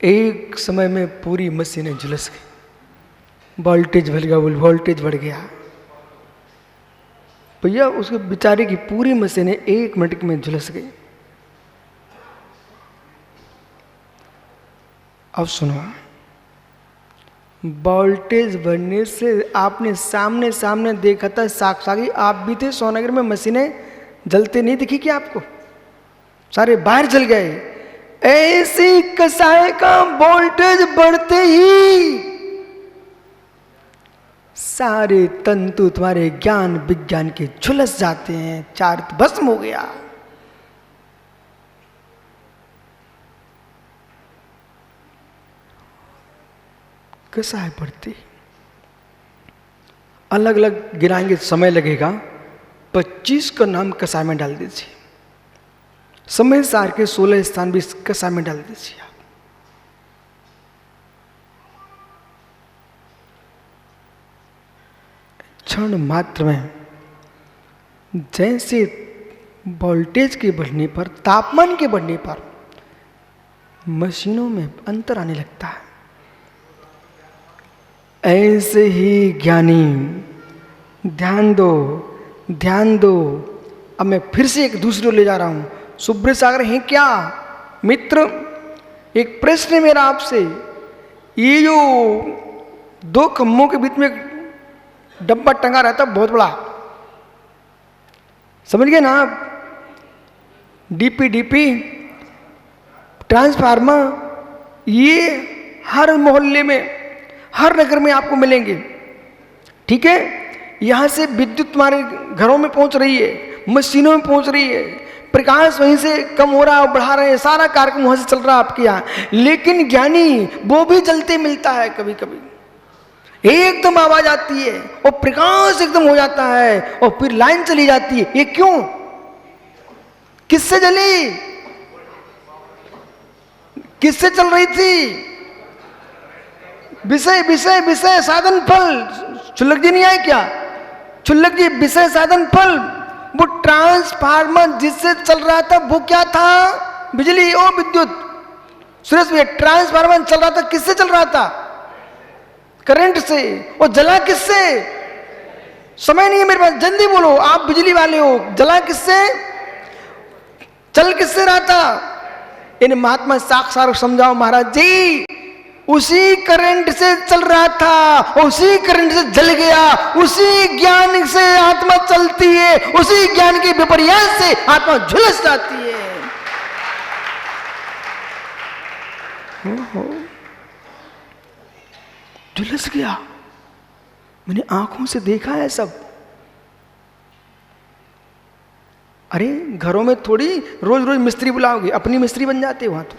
एक समय में पूरी मशीनें झुलस गई, वोल्टेज बढ़ गया, वोल्टेज बढ़ गया भैया, उसके बेचारे की पूरी मशीनें 1 मिनट में झुलस गई। अब सुनो, वोल्टेज बढ़ने से आपने सामने सामने देखा था, साक्षात आप भी थे सोनगर में, मशीनें जलते नहीं दिखी क्या आपको? सारे बाहर जल गए। ऐसी कसाय का वोल्टेज बढ़ते ही सारे तंतु तुम्हारे ज्ञान विज्ञान के झुलस जाते हैं, चार भस्म हो गया। कसाय बढ़ते अलग अलग गिराएंगे, समय लगेगा। 25 का नाम कसाय में डाल दीजिए, समय सार के 16 स्थान भी कसाय में डाल दीजिए। क्षण मात्र में जैसे वोल्टेज के बढ़ने पर, तापमान के बढ़ने पर मशीनों में अंतर आने लगता है, ऐसे ही ज्ञानी ध्यान दो, ध्यान दो। अब मैं फिर से एक दूसरे ले जा रहा हूं। सुब्रत सागर हैं क्या मित्र? एक प्रश्न है मेरा आपसे। ये जो 2 खम्भों के बीच में डब्बा टंगा रहता बहुत बड़ा, समझ गए ना आप? डीपी ट्रांसफार्मर, ये हर मोहल्ले में, हर नगर में आपको मिलेंगे, ठीक है? यहां से विद्युत तुम्हारे घरों में पहुंच रही है, मशीनों में पहुंच रही है, प्रकाश वहीं से कम हो रहा है, बढ़ा रहे हैं, सारा कार्यक्रम वहां से चल रहा है आपके यहाँ। लेकिन ज्ञानी वो भी जलते मिलता है, कभी कभी एकदम आवाज आती है और प्रकाश एकदम हो जाता है और फिर लाइन चली जाती है। ये क्यों? किससे जली? किससे चल रही थी? विषय विषय विषय साधन फल। चुल्लक जी नहीं आए क्या? चुल्लक जी, विषय साधन फल। वो ट्रांसफार्मर जिससे चल रहा था वो क्या था? बिजली और विद्युत। सुरेश भैया, ट्रांसफार्मर चल रहा था, किससे चल रहा था? करंट से। और जला किससे? समय नहीं है मेरे पास, जल्दी बोलो, आप बिजली वाले हो। जला किससे? चल किससे रहा था? इन महात्मा साक्षात समझाओ महाराज जी। उसी करंट से चल रहा था, उसी करंट से जल गया। उसी ज्ञान से आत्मा चलती है, उसी ज्ञान के विपर्यास से आत्मा झुलस जाती है। झुलस गया, मैंने आंखों से देखा है सब। अरे घरों में थोड़ी रोज रोज मिस्त्री बुलाओगे, अपनी मिस्त्री बन जाते वहां तो।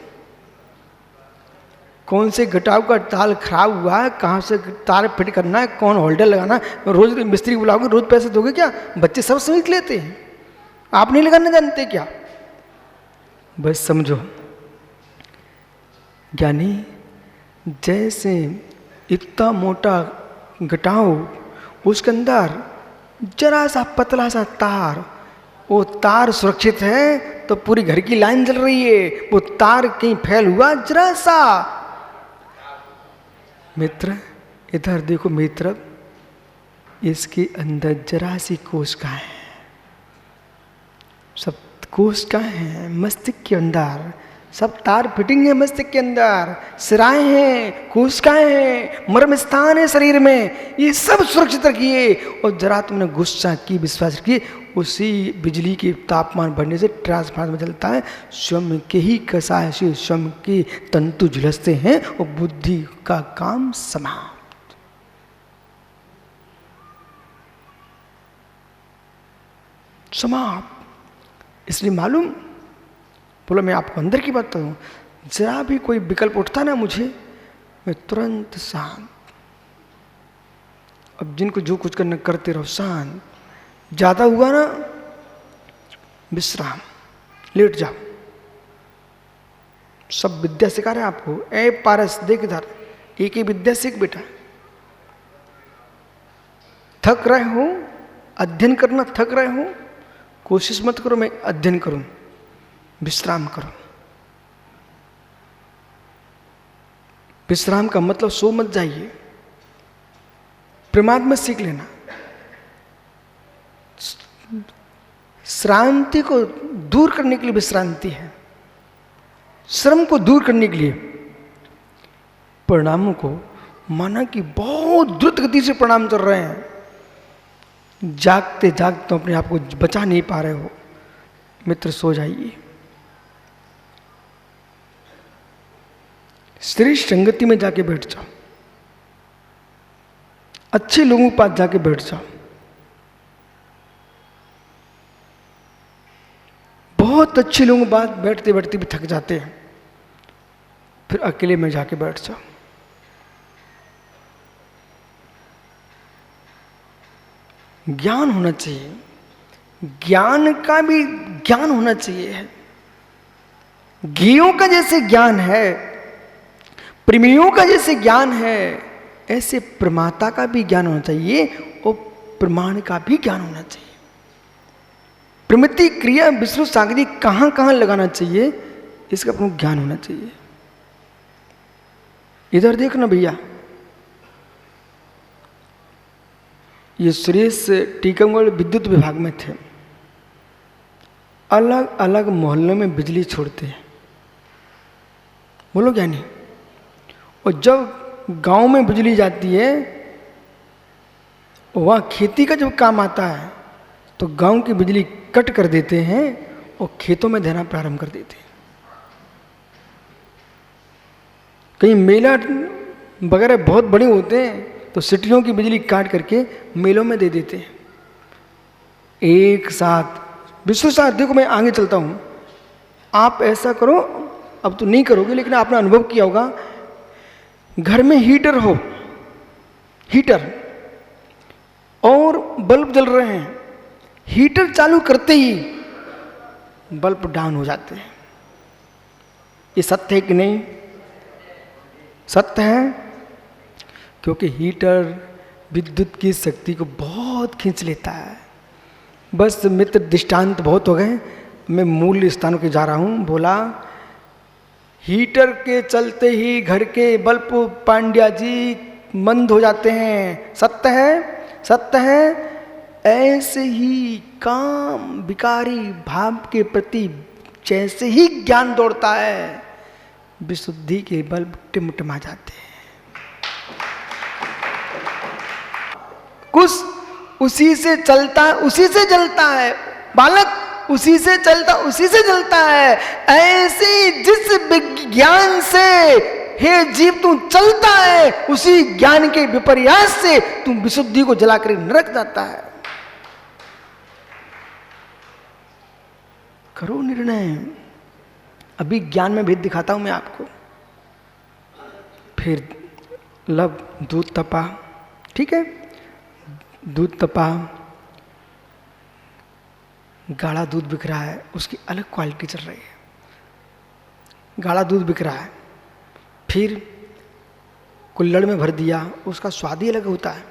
कौन से घटाव का तार खराब हुआ है, कहाँ से तार फिट करना है, कौन होल्डर लगाना है, रोज मिस्त्री बुलाओगे, रोज पैसे दोगे क्या? बच्चे सब समझ लेते हैं, आप नहीं लगाना जानते क्या? बस समझो, ज्ञानी जैसे इतना मोटा घटाव, उसके अंदर जरा सा पतला सा तार, वो तार सुरक्षित है तो पूरी घर की लाइन जल रही है। वो तार कहीं फैल हुआ जरा सा। मित्र इधर देखो मित्र, इसके अंदर जरा सी कोशिका है, सब कोशिका है मस्तिष्क के अंदर, सब तार फिटिंग है मस्तिष्क के अंदर, सिराएं हैं, कोशिकाएं हैं, मर्म स्थान है शरीर में, ये सब सुरक्षित रखिए। और जरा तुमने गुस्सा की, विश्वास रखिए, उसी बिजली के तापमान बढ़ने से ट्रांसफार्मर चलता है, स्वयं के ही कसाय से स्वयं के तंतु झुलसते हैं और बुद्धि का काम समाप्त। समाप्त। इसलिए मालूम, बोलो मैं आपको अंदर की बात करूं, जरा भी कोई विकल्प उठता ना मुझे, मैं तुरंत शांत। अब जिनको जो कुछ करना करते रहो, शांत। ज्यादा हुआ ना, विश्राम, लेट जाओ। सब विद्या सिखा रहे हैं आपको। ए पारस देख इधर, एक ही विद्या सीख बेटा। थक रहे हो, अध्ययन करना थक रहे हो, कोशिश मत करो मैं अध्ययन करूं, विश्राम करो। विश्राम का मतलब सो मत जाइए, प्रमाद में सीख लेना। श्रांति को दूर करने के लिए विश्रांति है, श्रम को दूर करने के लिए। परिणामों को माना कि बहुत द्रुत गति से परिणाम चल रहे हैं, जागते जागते तो अपने आप को बचा नहीं पा रहे हो, मित्र सो जाइए। श्रेष्ठ संगति में जाके बैठ जाओ, अच्छे लोगों के पास जाके बैठ जाओ। बहुत अच्छे लोगों के पास बैठते बैठते भी थक जाते हैं, फिर अकेले में जाके बैठ जाओ। ज्ञान होना चाहिए, ज्ञान का भी ज्ञान होना चाहिए। ज्ञेयों का जैसे ज्ञान है, प्रेमियों का जैसे ज्ञान है, ऐसे प्रमाता का भी ज्ञान होना चाहिए और प्रमाण का भी ज्ञान होना चाहिए। प्रमिति क्रिया विष्णु सागरी कहां कहां लगाना चाहिए, इसका अपना ज्ञान होना चाहिए। इधर देखना भैया, ये सुरेश टीकमगढ़ विद्युत विभाग में थे, अलग अलग मोहल्लों में बिजली छोड़ते हैं, बोलो क्या नहीं। और जब गांव में बिजली जाती है, वहाँ खेती का जब काम आता है तो गांव की बिजली कट कर देते हैं और खेतों में देना प्रारंभ कर देते हैं। कहीं मेला वगैरह बहुत बड़े होते हैं तो सिटियों की बिजली काट करके मेलों में दे देते हैं एक साथ। विश्व साथ देखो, मैं आगे चलता हूँ, आप ऐसा करो, अब तो नहीं करोगे लेकिन आपने अनुभव किया होगा, घर में हीटर हो, हीटर और बल्ब जल रहे हैं, हीटर चालू करते ही बल्ब डाउन हो जाते हैं। ये सत्य है कि नहीं? सत्य है, क्योंकि हीटर विद्युत की शक्ति को बहुत खींच लेता है। बस मित्र दृष्टांत बहुत हो गए, मैं मूल स्थानों के जा रहा हूँ। बोला हीटर के चलते ही घर के बल्ब पांड्या जी मंद हो जाते हैं। सत्य है, सत्य है। ऐसे ही काम विकारी भाव के प्रति जैसे ही ज्ञान दौड़ता है, विशुद्धि के बल्ब टिमटिमा जाते हैं। कुछ उसी से चलता उसी से जलता है, बालक उसी से चलता उसी से जलता है। ऐसे जिस विज्ञान से हे जीव तू चलता है, उसी ज्ञान के विपर्यास से तू विशुद्धि को जलाकर नरक जाता है। करो निर्णय। अभी ज्ञान में भेद दिखाता हूं मैं आपको। फिर लब दूध तपा, ठीक है, दूध तपा, गाढ़ा दूध बिक रहा है, उसकी अलग क्वालिटी चल रही है। गाढ़ा दूध बिक रहा है, फिर कुल्हड़ में भर दिया, उसका स्वाद ही अलग होता है।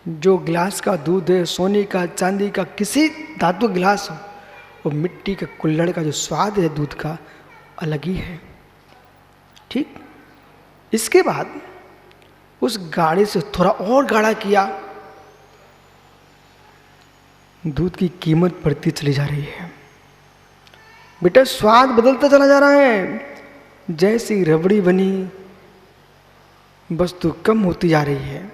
जो गिलास का दूध है, सोने का, चांदी का, किसी धातु गिलास हो, वो मिट्टी के कुल्हड़ का जो स्वाद है दूध का अलग ही है। ठीक, इसके बाद उस गाढ़े से थोड़ा और गाढ़ा किया, दूध की कीमत बढ़ती चली जा रही है। बेटा स्वाद बदलता चला जा रहा है। जैसी रबड़ी बनी वस्तु कम होती जा रही है,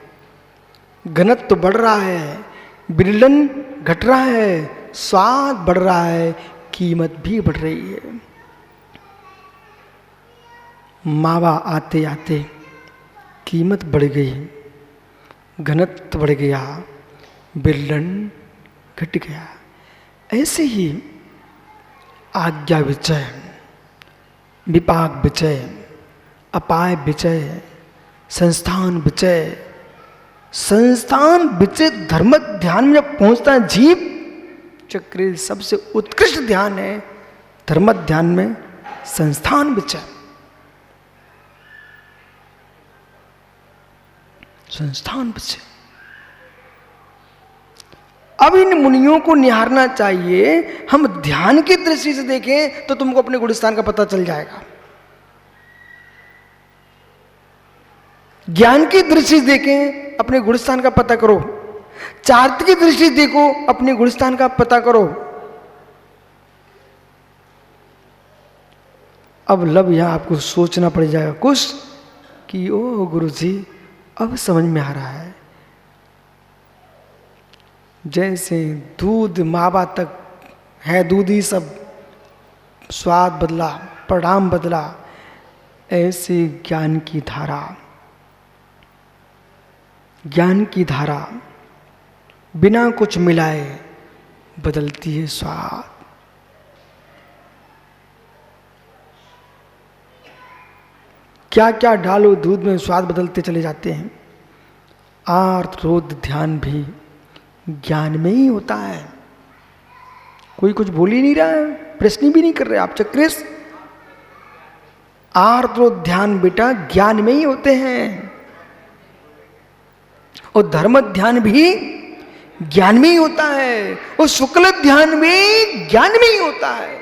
घनत्व तो बढ़ रहा है, विरलन घट रहा है, स्वाद बढ़ रहा है, कीमत भी बढ़ रही है। मावा आते आते कीमत बढ़ गई, घनत्व बढ़ गया, विरलन घट गया। ऐसे ही आज्ञा विचय, विपाक विचय, अपाय विचय, संस्थान विचय, संस्थान विचय धर्म ध्यान में जब पहुंचता है जीव, चक्र सबसे उत्कृष्ट ध्यान है धर्म ध्यान में संस्थान विचय, संस्थान विचय। अब इन मुनियों को निहारना चाहिए। हम ध्यान की दृष्टि से देखें तो तुमको अपने गुणस्थान का पता चल जाएगा। ज्ञान की दृष्टि से देखें, अपने गुणस्थान का पता करो। चार्थ की दृष्टि से देखो, अपने गुणस्थान का पता करो। अब लब यहां आपको सोचना पड़ जाएगा कुछ कि ओ गुरु जी, अब समझ में आ रहा है। जैसे दूध मावा तक है, दूध ही सब, स्वाद बदला, परिणाम बदला, ऐसे ज्ञान की धारा, ज्ञान की धारा बिना कुछ मिलाए बदलती है स्वाद। क्या क्या डालो दूध में, स्वाद बदलते चले जाते हैं। आर्त रोध ध्यान भी ज्ञान में ही होता है। कोई कुछ बोल ही नहीं रहा है, प्रश्न भी नहीं कर रहे आप चक्रेश। आर्त रोध ध्यान बेटा ज्ञान में ही होते हैं, और धर्म ध्यान भी ज्ञान में ही होता है, और शुक्ल ध्यान भी ज्ञान में ही होता है।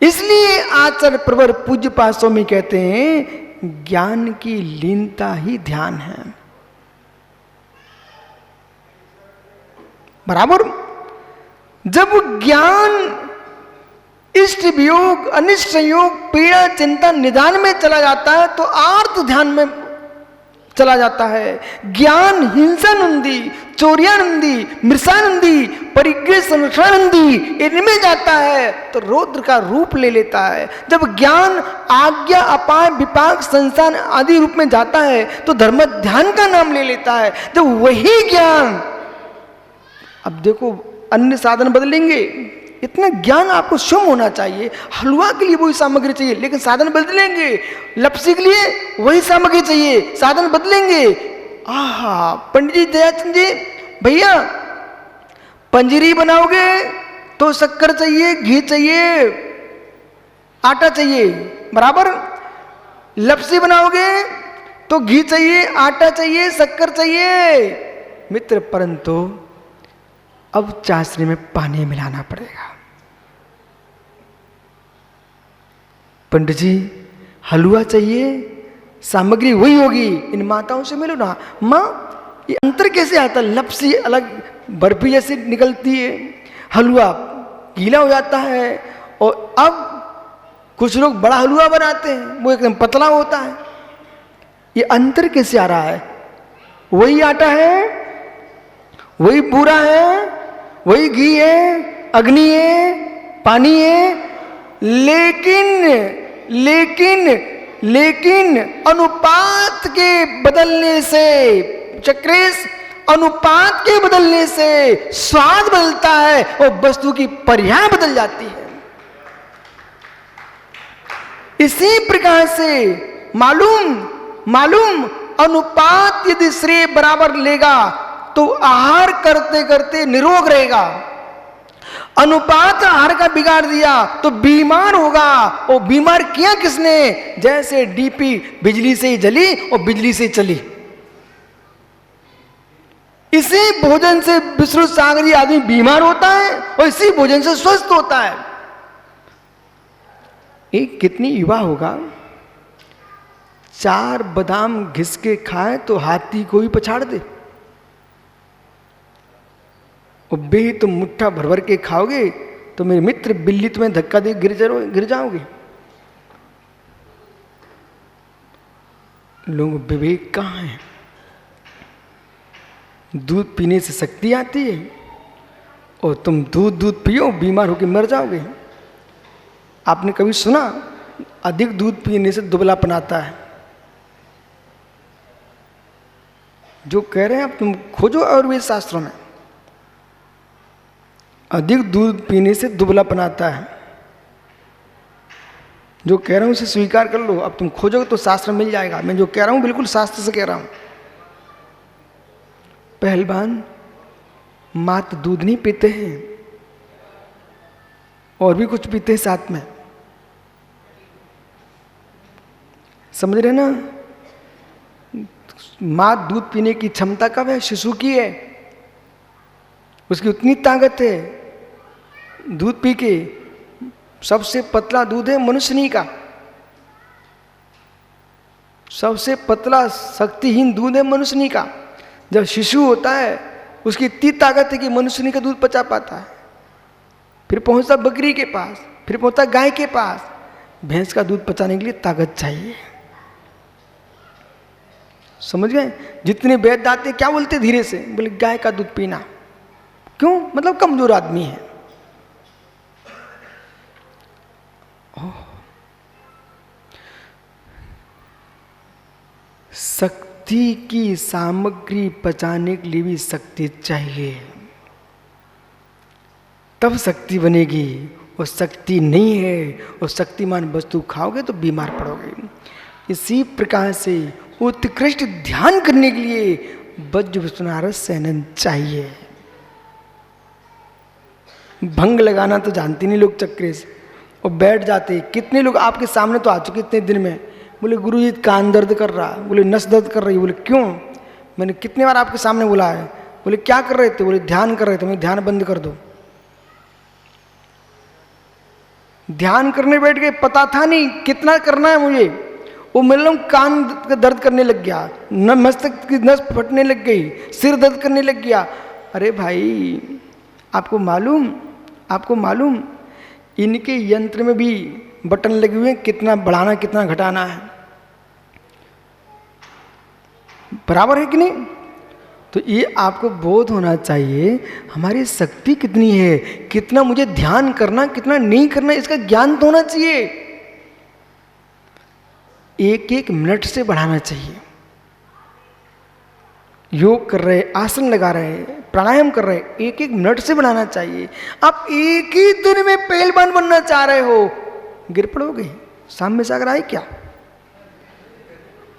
इसलिए आचार्य प्रवर पूज्य पासों में कहते हैं ज्ञान की लीनता ही ध्यान है। बराबर। जब ज्ञान इष्ट वियोग अनिष्ट संयोग पीड़ा चिंता निदान में चला जाता है तो आर्त ध्यान में चला जाता है। ज्ञान हिंसानंदी, चौर्यानंदी, मृषानंदी, परिग्रह संरक्षणानंदी इनमें जाता है तो रौद्र का रूप ले लेता है। जब ज्ञान आज्ञा अपाय विपाक संस्थान आदि रूप में जाता है तो धर्म ध्यान का नाम ले लेता है। जब वही ज्ञान, अब देखो अन्य साधन बदलेंगे, इतना ज्ञान आपको शुभ होना चाहिए। हलवा के लिए वही सामग्री चाहिए लेकिन साधन बदलेंगे, लपसी के लिए वही सामग्री चाहिए, साधन बदलेंगे। आहा, पंडित जी दयाचंद जी, भैया पंजीरी बनाओगे तो शक्कर चाहिए, घी चाहिए, आटा चाहिए, बराबर। लपसी बनाओगे तो घी चाहिए, आटा चाहिए, शक्कर चाहिए। मित्र, परंतु अब चाशनी में पानी मिलाना पड़ेगा। पंडित जी हलवा चाहिए, सामग्री वही होगी, इन माताओं से मिलो ना। माँ, ये अंतर कैसे आता? लपसी अलग बर्फी जैसी निकलती है, हलवा गीला हो जाता है, और अब कुछ लोग बड़ा हलवा बनाते हैं, वो एकदम पतला होता है। ये अंतर कैसे आ रहा है? वही आटा है, वही बूरा है, वही घी है, अग्नि है, पानी है, लेकिन अनुपात के बदलने से, चक्रेश, अनुपात के बदलने से स्वाद बदलता है और वस्तु की पर्याय बदल जाती है। इसी प्रकार से मालूम अनुपात यदि श्रेय बराबर लेगा तो आहार करते करते निरोग रहेगा। अनुपात आहार का बिगाड़ दिया तो बीमार होगा, और बीमार किया किसने? जैसे डीपी बिजली से ही जली और बिजली से चली। इसी भोजन से विष्णु सागरी आदमी बीमार होता है और इसी भोजन से स्वस्थ होता है। एक कितनी युवा होगा, 4 बादाम घिस के खाए तो हाथी को भी पछाड़ दे, और बे तुम मुट्ठा भर भर के खाओगे तो मेरे मित्र बिल्ली तुम्हें धक्का दे गिर जाओगे। लोग विवेक कहाँ है? दूध पीने से शक्ति आती है और तुम दूध पियो बीमार होकर मर जाओगे। आपने कभी सुना अधिक दूध पीने से दुबलापन आता है? जो कह रहे हैं आप तुम खोजो आयुर्वेद शास्त्रों में, अधिक दूध पीने से दुबलापन आता है। जो कह रहा हूं उसे स्वीकार कर लो। अब तुम खोजोगे तो शास्त्र मिल जाएगा। मैं जो कह रहा हूं बिल्कुल शास्त्र से कह रहा हूं। पहलवान मात्र दूध नहीं पीते हैं, और भी कुछ पीते हैं साथ में, समझ रहे ना? मात्र दूध पीने की क्षमता कब है? शिशु की है। उसकी उतनी ताकत है, दूध पी के सबसे पतला दूध है मनुष्यनी का, सबसे पतला शक्तिहीन दूध है मनुष्यनी का। जब शिशु होता है उसकी इतनी ताकत है कि मनुष्यनी का दूध पचा पाता है, फिर पहुंचता बकरी के पास, फिर पहुंचता गाय के पास। भैंस का दूध पचाने के लिए ताकत चाहिए, समझ गए? जितने वैद्य आते क्या बोलते धीरे से, बोले गाय का दूध पीना। क्यों? मतलब कमजोर आदमी है। शक्ति की सामग्री पचाने के लिए भी शक्ति चाहिए, तब शक्ति बनेगी। वो शक्ति नहीं है, वो शक्तिमान वस्तु खाओगे तो बीमार पड़ोगे। इसी प्रकार से उत्कृष्ट ध्यान करने के लिए वज्र विश्वनारद सेनन चाहिए। भंग लगाना तो जानते नहीं लोग चक्रे से, और बैठ जाते। कितने लोग आपके सामने तो आ चुके इतने दिन में, बोले गुरुजी कान दर्द कर रहा, बोले नस दर्द कर रही, बोले क्यों? मैंने कितने बार आपके सामने बोला है। बोले क्या कर रहे थे? बोले ध्यान कर रहे थे। मैं ध्यान बंद कर दो। ध्यान करने बैठ गए, पता था नहीं कितना करना है मुझे। वो मतलब कान दर्द करने लग गया, मस्तक की नस फटने लग गई, सिर दर्द करने लग गया। अरे भाई आपको मालूम इनके यंत्र में भी बटन लगे हुए हैं, कितना बढ़ाना कितना घटाना है, बराबर है कि नहीं? तो ये आपको बोध होना चाहिए हमारी शक्ति कितनी है, कितना मुझे ध्यान करना कितना नहीं करना, इसका ज्ञान तो होना चाहिए। एक एक मिनट से बढ़ाना चाहिए। योग कर रहे, आसन लगा रहे, प्राणायाम कर रहे, एक एक मिनट से बढ़ाना चाहिए। आप एक ही दिन में पहलवान बनना चाह रहे हो, गिर पड़ोगे। सामने से अगर आए क्या,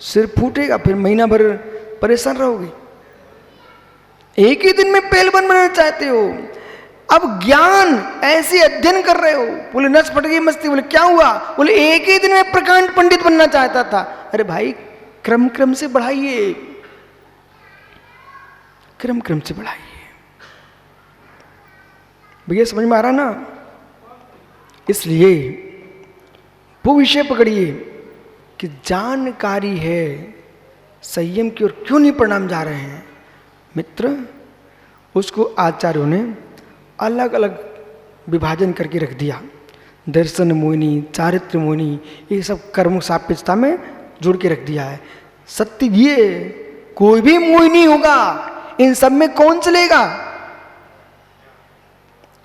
सिर फूटेगा, फिर महीना भर परेशान रहोगे। एक ही दिन में पहलवान बनना चाहते हो। अब ज्ञान ऐसे अध्ययन कर रहे हो, बोले नस फट गई मस्ती, बोले क्या हुआ? बोले एक ही दिन में प्रकांड पंडित बनना चाहता था। अरे भाई क्रम क्रम से बढ़ाइए, क्रम क्रम से बढ़ाइए। भैया समझ में आ रहा ना? इसलिए वो विषय पकड़िए कि जानकारी है, संयम की ओर क्यों नहीं परिणाम जा रहे हैं मित्र। उसको आचार्यों ने अलग अलग विभाजन करके रख दिया। दर्शन मोहिनी, चारित्र मोहिनी, ये सब कर्म सापेक्षता में जोड़ के रख दिया है। सत्य ये कोई भी मोहिनी होगा, इन सब में कौन चलेगा?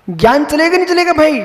ज्ञान चलेगा नहीं चलेगा भाई?